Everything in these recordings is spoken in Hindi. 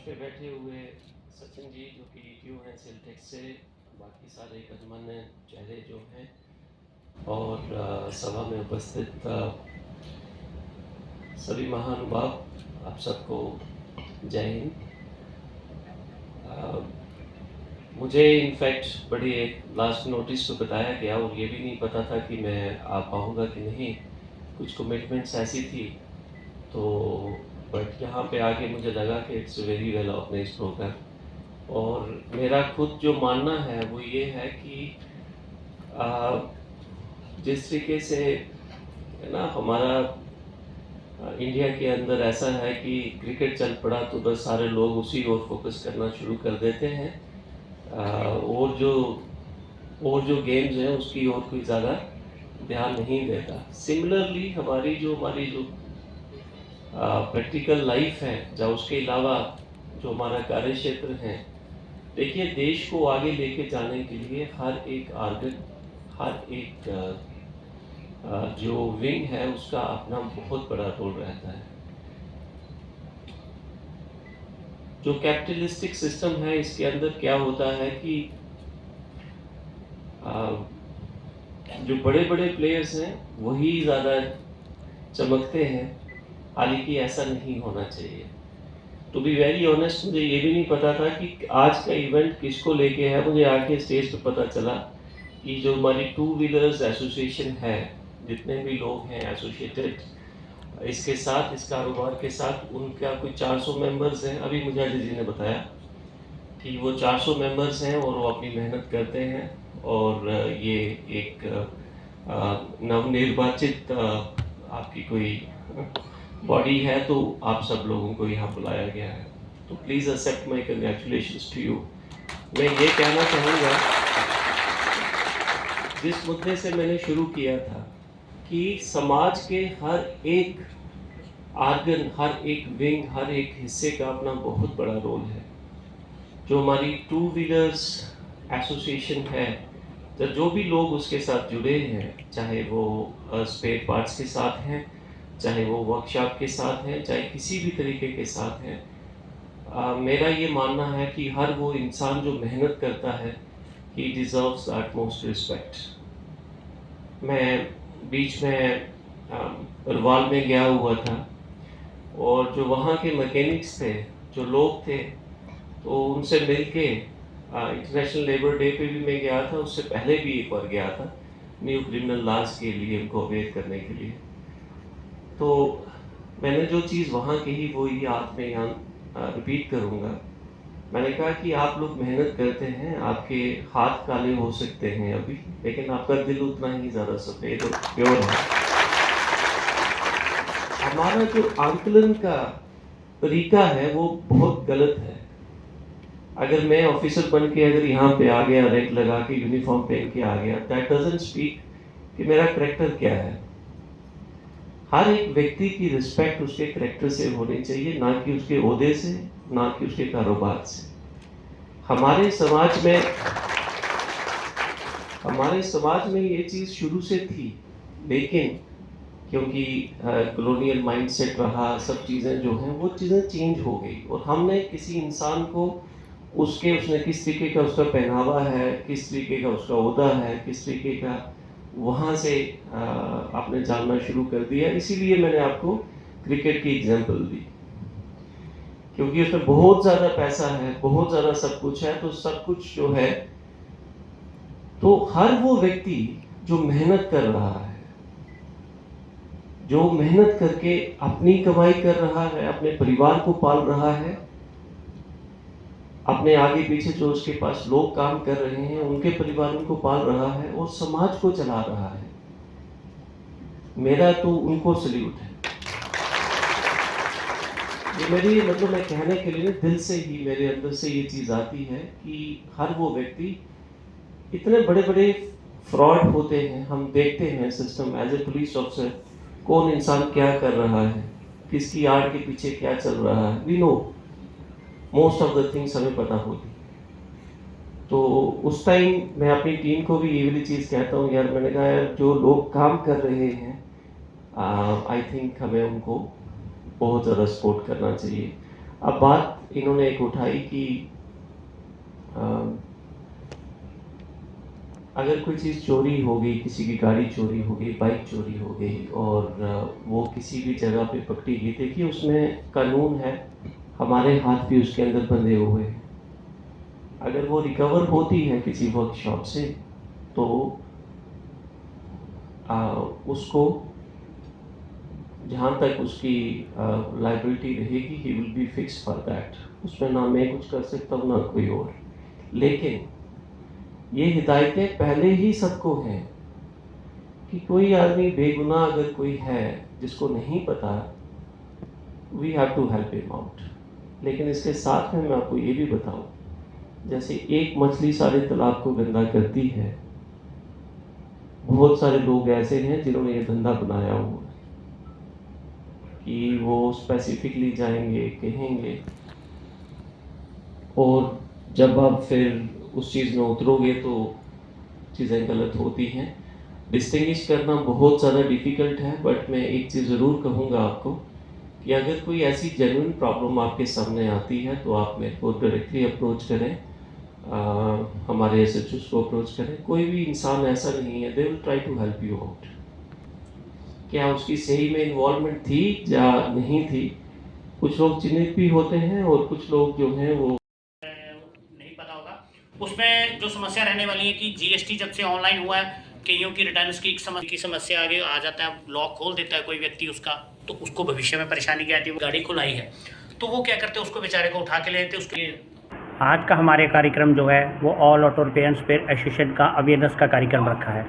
पे बैठे हुए सचिन जी जो कि ईटीओ हैं सेल्टेक्स से, बाकी सारे गणमान्य चेहरे जो हैं और सभा में उपस्थित सभी महानुभाव, आप सबको जय हिंद। मुझे इनफैक्ट बड़ी एक लास्ट नोटिस पे बताया गया और ये भी नहीं पता था कि मैं आ पाऊँगा कि नहीं, कुछ कमिटमेंट्स ऐसी थी। तो बट यहाँ पे आके मुझे लगा कि it's very well organised programme और मेरा खुद जो मानना है वो ये है कि जिस तरीके से है ना हमारा इंडिया के अंदर ऐसा है कि क्रिकेट चल पड़ा तो बस सारे लोग उसी ओर फोकस करना शुरू कर देते हैं और जो गेम्स हैं उसकी ओर कोई ज़्यादा ध्यान नहीं देता। सिमिलरली हमारी जो प्रैक्टिकल लाइफ है या उसके अलावा जो हमारा कार्य क्षेत्र है, देखिए देश को आगे लेके जाने के लिए हर एक आर्गन, हर एक जो विंग है उसका अपना बहुत बड़ा रोल रहता है। जो कैपिटलिस्टिक सिस्टम है इसके अंदर क्या होता है कि जो बड़े बड़े प्लेयर्स हैं वही ज़्यादा चमकते हैं, हालांकि ऐसा नहीं होना चाहिए। टू बी वेरी ऑनेस्ट, मुझे ये भी नहीं पता था कि आज का इवेंट किसको लेके है। मुझे आके स्टेज पे पता चला कि जो हमारी टू व्हीलर्स एसोसिएशन है, जितने भी लोग हैं एसोसिएटेड इसके साथ, इस कारोबार के साथ, उनका कोई 400 मेंबर्स हैं। अभी मुझे अजय जी ने बताया कि वो 400 मेंबर्स हैं और वो अपनी मेहनत करते हैं और ये एक नवनिर्वाचित आपकी कोई बॉडी है, तो आप सब लोगों को यहाँ बुलाया गया है। तो please accept my congratulations to you. मैं ये कहना चाहूँगा, जिस मुद्दे से मैंने शुरू किया था कि समाज के हर एक आर्गन, हर एक विंग, हर एक हिस्से का अपना बहुत बड़ा रोल है। जो हमारी टू व्हीलर्स एसोसिएशन है, तो जो भी लोग उसके साथ जुड़े हैं, चाहे वो स्पेयर पार्ट्स के साथ हैं, चाहे वो वर्कशॉप के साथ हैं, चाहे किसी भी तरीके के साथ हैं, मेरा ये मानना है कि हर वो इंसान जो मेहनत करता है, he deserves the utmost respect. मैं बीच में रवाल में गया हुआ था और जो वहाँ के मैकेनिक्स थे, जो लोग थे, तो उनसे मिल के इंटरनेशनल लेबर डे पे भी मैं गया था, उससे पहले भी एक बार गया था न्यू क्रिमिनल लॉज के लिए उनको अवेयर करने के लिए। तो मैंने जो चीज़ वहाँ कही वो ही आज मैं यहाँ रिपीट करूँगा। मैंने कहा कि आप लोग मेहनत करते हैं, आपके हाथ काले हो सकते हैं अभी, लेकिन आपका दिल उतना ही ज़्यादा सफ़ेद और प्योर है। हमारा जो आंकलन का तरीका है वो बहुत गलत है। अगर मैं ऑफिसर बन के अगर यहाँ पे आ गया, रैंक लगा के, यूनिफॉर्म पहन के आ गया, दैट डजंट स्पीक कि मेरा करैक्टर क्या है। हर एक व्यक्ति की रिस्पेक्ट उसके करैक्टर से होनी चाहिए, ना कि उसके ओहदे से, ना कि उसके कारोबार से। हमारे समाज में ये चीज़ शुरू से थी, लेकिन क्योंकि कॉलोनियल माइंडसेट रहा, सब चीज़ें जो हैं वो चीज़ें चेंज हो गई और हमने किसी इंसान को उसने किस तरीके का उसका पहनावा है, किस तरीके का उसका ओहदा है, किस तरीके का वहाँ से आपने जानना शुरू कर दिया। इसीलिए मैंने आपको क्रिकेट की एग्जांपल दी, क्योंकि उसमें बहुत ज़्यादा पैसा है, बहुत ज़्यादा सब कुछ है। तो सब कुछ जो है, तो हर वो व्यक्ति जो मेहनत कर रहा है, जो मेहनत करके अपनी कमाई कर रहा है, अपने परिवार को पाल रहा है, अपने आगे पीछे जो उसके पास लोग काम कर रहे हैं उनके परिवारों को पाल रहा है और समाज को चला रहा है, मेरा तो उनको सल्यूट है। ये मेरी मैं कहने के लिए दिल से ही मेरे अंदर से ये चीज़ आती है कि हर वो व्यक्ति, इतने बड़े बड़े फ्रॉड होते हैं, हम देखते हैं system as a police officer, कौन इंसान क्या कर रहा है, किसकी आड़ के पीछे क्या चल रहा है, we know most of the things, हमें पता होती। तो उस टाइम मैं अपनी टीम को भी ये वाली चीज़ कहता हूँ, यार मैंने कहा यार जो लोग काम कर रहे हैं, आई थिंक हमें उनको बहुत ज़्यादा सपोर्ट करना चाहिए। अब बात इन्होंने एक उठाई कि अगर कोई चीज़ चोरी हो गई, किसी की गाड़ी चोरी हो गई, बाइक चोरी हो गई और वो किसी भी जगह पे पकड़ी गई, देखिए उसमें कानून है, हमारे हाथ भी उसके अंदर बंधे हुए हैं। अगर वो रिकवर होती है किसी वर्कशॉप से तो उसको जहाँ तक उसकी लाइबिलिटी रहेगी he will be fix for that. उसमें ना मैं कुछ कर सकता हूँ ना कोई और। लेकिन ये हिदायतें पहले ही सबको हैं कि कोई आदमी बेगुनाह अगर कोई है जिसको नहीं पता, we have to help him out. लेकिन इसके साथ में मैं आपको ये भी बताऊं, जैसे एक मछली सारे तालाब को गंदा करती है, बहुत सारे लोग ऐसे हैं जिन्होंने ये धंधा बनाया हुआ है कि वो स्पेसिफिकली जाएंगे, कहेंगे, और जब आप फिर उस चीज़ में उतरोगे तो चीज़ें गलत होती हैं। डिस्टिंग्विश करना बहुत ज़्यादा डिफ़िकल्ट है, बट मैं एक चीज़ ज़रूर कहूँगा आपको कि अगर कोई ऐसी जेन्युइन प्रॉब्लम आपके सामने आती है तो आप मेरे को डायरेक्टली अप्रोच करें, हमारे एसएचओस को अप्रोच करें। कोई भी इंसान ऐसा नहीं है, they will try to help you out. क्या उसकी सही में इन्वॉल्वमेंट थी या नहीं थी, कुछ लोग चिन्हित भी होते हैं और कुछ लोग जो हैं वो नहीं पता होगा। उसमें जो समस्या रहने वाली है कि जीएसटी जब से ऑनलाइन हुआ है, कईयों की रिटर्न्स की समस्या आगे आ जाता है, लॉक खोल देता है कोई व्यक्ति उसका, तो उसको भविष्य में परेशानी क्या आती है। गाड़ी खुलाई है तो वो क्या करते हैं, उसको बेचारे को उठा के ले लेते उसके। आज का हमारे कार्यक्रम जो है वो ऑल ऑटो रिपेयर एसोसिएशन का अवेयरनेस का कार्यक्रम रखा है।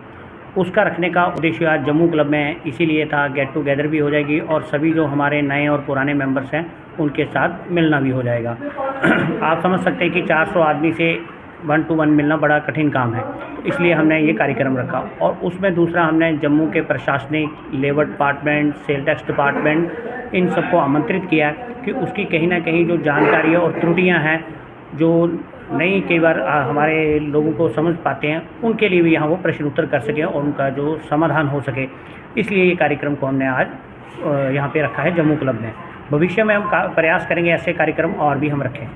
उसका रखने का उद्देश्य आज जम्मू क्लब में इसीलिए था, गेट टुगेदर भी हो जाएगी और सभी जो हमारे नए और पुराने मेंबर्स हैं उनके साथ मिलना भी हो जाएगा। आप समझ सकते हैं कि 400 आदमी से 1 to 1 मिलना बड़ा कठिन काम है, तो इसलिए हमने ये कार्यक्रम रखा। और उसमें दूसरा हमने जम्मू के प्रशासनिक, labour department, sale tax department, इन सबको आमंत्रित किया कि उसकी कहीं ना कहीं जो जानकारी और त्रुटियाँ हैं जो नहीं कई बार हमारे लोगों को समझ पाते हैं, उनके लिए भी यहाँ वो प्रश्न उत्तर कर सकें और उनका जो समाधान हो सके, इसलिए ये कार्यक्रम को हमने आज यहाँ पे रखा है जम्मू क्लब में। भविष्य में हम प्रयास करेंगे ऐसे कार्यक्रम और भी हम रखें।